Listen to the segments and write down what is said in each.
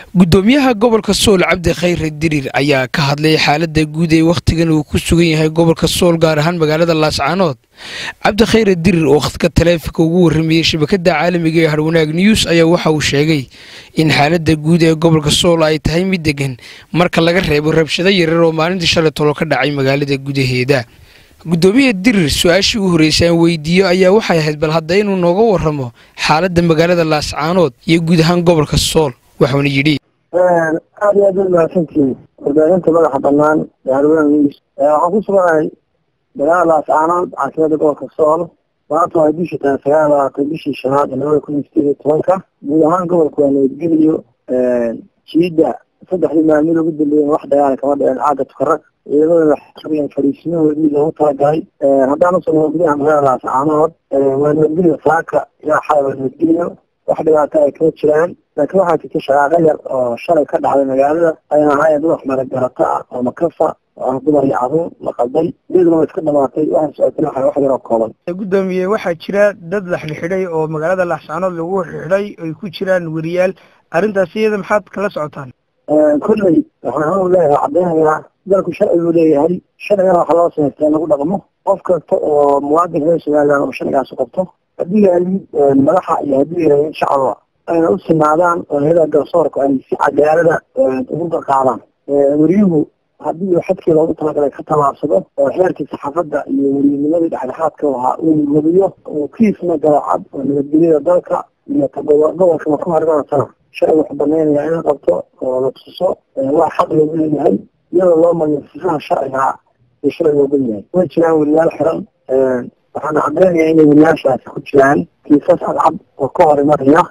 gudoomiyaha gobolka Sool Cabdi Khayr Dirir ayaa ka hadlay xaaladda guud ee waqtigan uu ku sugan yahay gobolka Sool gaar ahaan magaalada Laascaanood. Cabdi Khayr Dirir oo waqtiga taleefanka ugu warramiyay shabakada caalamiga ee Harwanaag News ayaa waxa uu sheegay in xaaladda guud ee gobolka Sool ay tahay mid degan marka laga reebo rabshado yaryar oo maalintii shalay tolo ka dhacay magaalada gudaheeda. gudoomiyaha Dirir su'aashii u horeysay weydiiyo ayaa waxay ahayd bal hadda inuu nooga warramo xaaladda magaalada Laascaanood iyo guud ahaan gobolka Sool. waxaana yidhi aad iyo aad u mahadsantihiin warbaahinta madaxa bannaan ee Harwanaag News. waxaan ku suganahay magaalada Laascaanood caasimada gobolka Sool. maanta waa bishii 9 bishii 5 2018 guud ahaan gobolka waa nabadgelyo. jiida saddexdii maalmood ugu dambeeyay wax dagaal kama dhicin caaga tukarag ciidamada waxaan fariisinahoodii loogu talagalay. haddaan usoo nabadgelyaha magaalada Laascaanood waa nabadgelyo saaka ilaa xalay waa nabadgelyo wax dhibaato ay kama jiraan. laakiin waxaa jirta shaqaaqo yar oo shalay ka dhacday magaalada ayna ahaayeen dad waxmaragarato ah oo makafa oo dumar iyo caruur la qalday iyaduna way iska dhamaatay waxaan socotay wax yar oo kooban. gudoomiye waxaa jira dad la xidhay oo magaalada Laascaanood lagu xidhay ay ku jiraan wariyaal arrintaas iyada maxaad kala socotaan? kulley waxaan u leeyahay cadeynayaa dalku sharci uu leeyahay sharcigana waxa loo sameystaa lagu dhaqmo qof kasta oo muwaadin reer Somaliland oo sharcigaas qabto haddii ay madaxa iyo haddii ay shacabka ayna u sinaadaan oo hay'adaha garsoorka ay si cadaalada ugu qaadaan. wariyuhu haddii uu xadkii loogu talagalay ka tallaabsado oo xeerkii saxaafadda iyo wariynimadii dhexdhexaadka ahaa uu hubiyo uu kiisna galacad oo nabadgelyada dalka iyo gobolka ma ku harganaysana sharci wuxuu banaynayaa in la qabto oo la tuso waa xaq loogu leeyahay iyadoo loo mariyo sifaha sharciga iyo sharciga loogu leeyahay. way jiraan wariyaal xiran waxaana cadeynayaa inay wariyaashaasi ku jiraan kiisas cadcad oo ka hor imanaya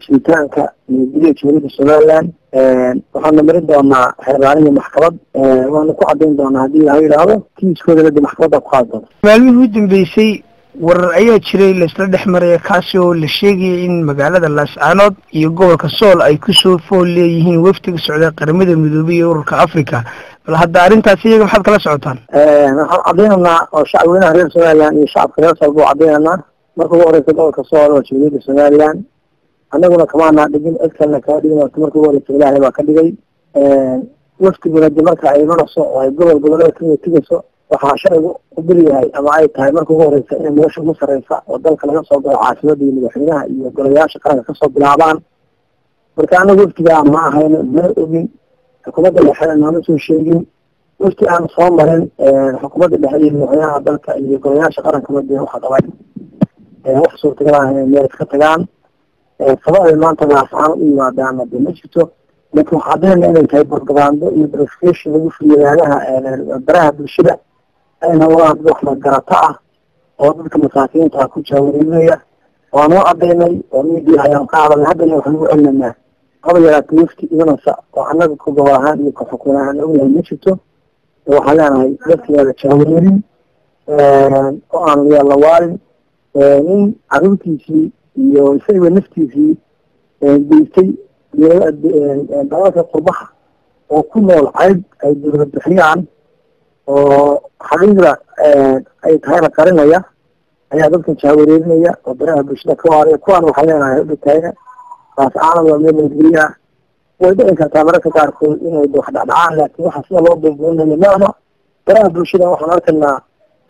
jiritaanka nabadgelyo jamhuuriyadda Somaliland. waxaana marin doonaa xeeraarinta maxkamad waana ku cadeyn doonaa haddii la yiraahdo kiiskooda la maxkamadda ku qaado. maalmihii u dambeysay warar ayaa jiray la isla dhex maraya kaasi oo la sheegay in magaalada Laascaanood iyo gobolka Sool ay ku soo fool leeyihiin waftiga socda qaramada midoobay ee ururka Afrika. bal hadda arrintaas iyaga maxaad kala socotaan? waxaan cadeynaynaa oo shacabweynaha reer Somaliland iyo shacabka reer Sool buu cadeynaynaa marka ugu horeysa gobolka Sool oo jamhuuriyadda Somaliland annaguna kamaana dhigin cidkalna kama dhigin marka ugu horeysa ilaahay baa ka dhigay. waftiguna marka ay marayso oo ay gobolada ka tigayso waxaa sharcigu u bilyahay ama ay tahay marka ugu horeysa inay nolosha ugu sarreysa oo dalka laga soo galo caasimada iyo madaxweynaha iyo golayaasha qaranka kasoo bilaabaan. marka anagu waftigaa ma ahayno ma ogin xukuumadda dhexe nooma soo sheegin wafti aan soo marin xukuumadda dhexe iyo madaxweynaha dalka iyo golayaasha qaranka madina waxa qabay wax suurtagal ah inay meel iska tagaan sababay maanta Laascaanood u yimaadaan ma jirto. laakiin waxaa cadeynayaa inay tahay propaganda iyo verification lagu fuliyaanaha baraha bulshada ayna waa dad wax magarato ah oo dadka masaakiinta ku jaawareynaya waanu cadeynay oo media ayaan ka hadalnay haddana waxaan ugu celinaynaa qaba yaraata wafti imanaysa oo annaga ku gobol ahaan iyo xukuun ahaan ognahay ma jirto. waxaan leenahay dadka la jaawareerin oo aan la waarin nin caruurtiisii iyo isaga naftiisii geystay dalalka qurbaha oo ku nool cayb ay dowlad bixiyaan oo xaqiiqda ay tahay la qarinaya ayaa dadka jaawareerinaya oo baraha bulshada ka waaraya kuwaan waxaa leenahay udhigtayna Laascaanood waa meel nabadgelyo ah. way dhici kartaa mararka qaarkood inay wax dhacdhacaan laakiin waxa sida loo buunbuuninayo maana baraha bulshada waxaan arkaynaa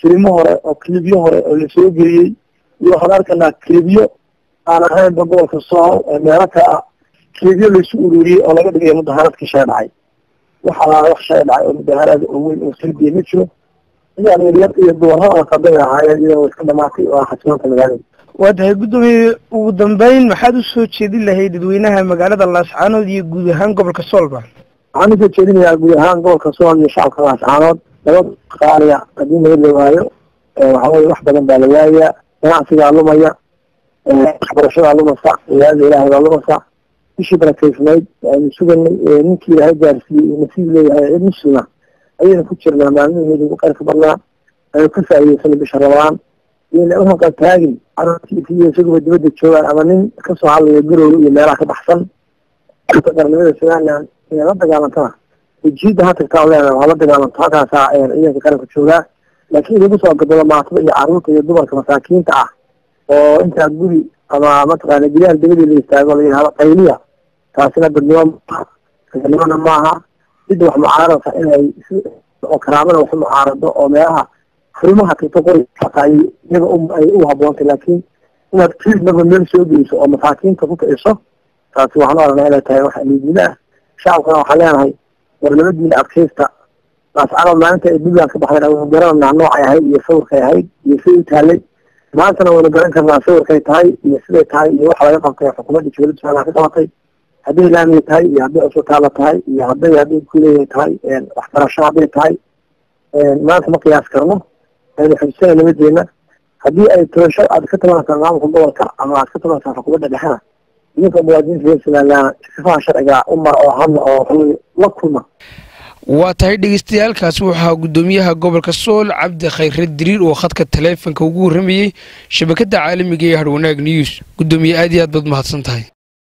filimo hore oo kilibyo hore oo lasoo geliyey iyo waxaan arkaynaa kilibyo aan ahaynba gobolka Sool ee meelo ka ah kilibyo laysu ururiyey oo laga dhigay mudaharaadkii shay dhacay. waxaa wax shay dhacay oo mudaharaad oo weyn oo salbiya ma jiro iyaan yaryar iyo duwarada qaday ahaayeen iyadoo iska dhamaatay oo xasiloonta magaalada. waa tahay gudoomiye ugu dambeyn maxaad u soo jeedin lahayd dadweynaha magaalada Laascaanood iyo guud ahaan gobolka Soolba? waxaan usoo jeedinayaa guud ahaan gobolka Sool iyo shacabka Laascaanood nabad qaaliya haddii nabad la waayo waxaa weeye wax badan baa la waayaa. ganacsigaa lumaya waxbarashadaa lumasa ciyaadada ilaahay baa lumasa bishii barakeysnayd aynu suganay ninkii ilaahay gaarsiiyey nasiib leeyahay cid muslima ayaynu ku jirnaa maalmihii ugu qayrka badnaa aynu ka faa'iideysanay bisha Ramadaan iyana u hanqal taagin carruurtiisa iyo isaguba dibadda joogaan ama nin kasoo hadlaya garowga iyo meelaha ka baxsan qarnimada Somaliland inay la dagaalantana ujeedda ha tagtaa leenahay waa la dagaalanto halkaasaa ciidanka qaranka joogaa laakiin lagu soo gadalo maatada iyo carruurta iyo dumarka masaakiinta ah oo intaa guri ama mataqaana gidaar dabadii la istaago la yidhahdo qayliya taasina dadnimona maaha cidda wax mucaaradka inay oo karaamada wax mucaarado oo meelaha furimaha tagto qori xataa iyaga ay u haboontay laakiin inaad kiisnaba meel soo geyso oo masaakiinta ku kiciso taasi waxaan aragnaa inay tahay wax liidnimo ah shacabkana waxaan leenahay war labadiina adkaysta laascaanood maalinta ay puntland ka baxdeen waynu garananaa noocay ahayd iyo sawirkay ahayd iyo siday taalay maantana waynu garan karnaa sawirkay tahay iyo siday tahay iyo waxa laga qabtay xukuumadda jawladda somaliland ka qabatay hadday laamiga tahay iyo hadday cusbitaala tahay iyo hadday kuleeyahay tahay waxbarasho hadday tahay maanta ma qiyaas karno aynu xujisana nabadeena haddii ay tabasho aad ka tabanaysaa maamulka gobolka ama aad ka tabanaysaa xukuumadda dhexena idinka muwaadiniinta reer somaliland sifaha sharciga u mara oo hadla oo la kulma waa tahay dhegeystayaaalkaasi waxaa gudoomiyaha gobolka sool cabdi khayre diriir oo khadka taleefanka ugu warramayey shabakada caalamiga ee Harwanaag News. Gudoomiye aad iyo aad baad mahadsan tahay.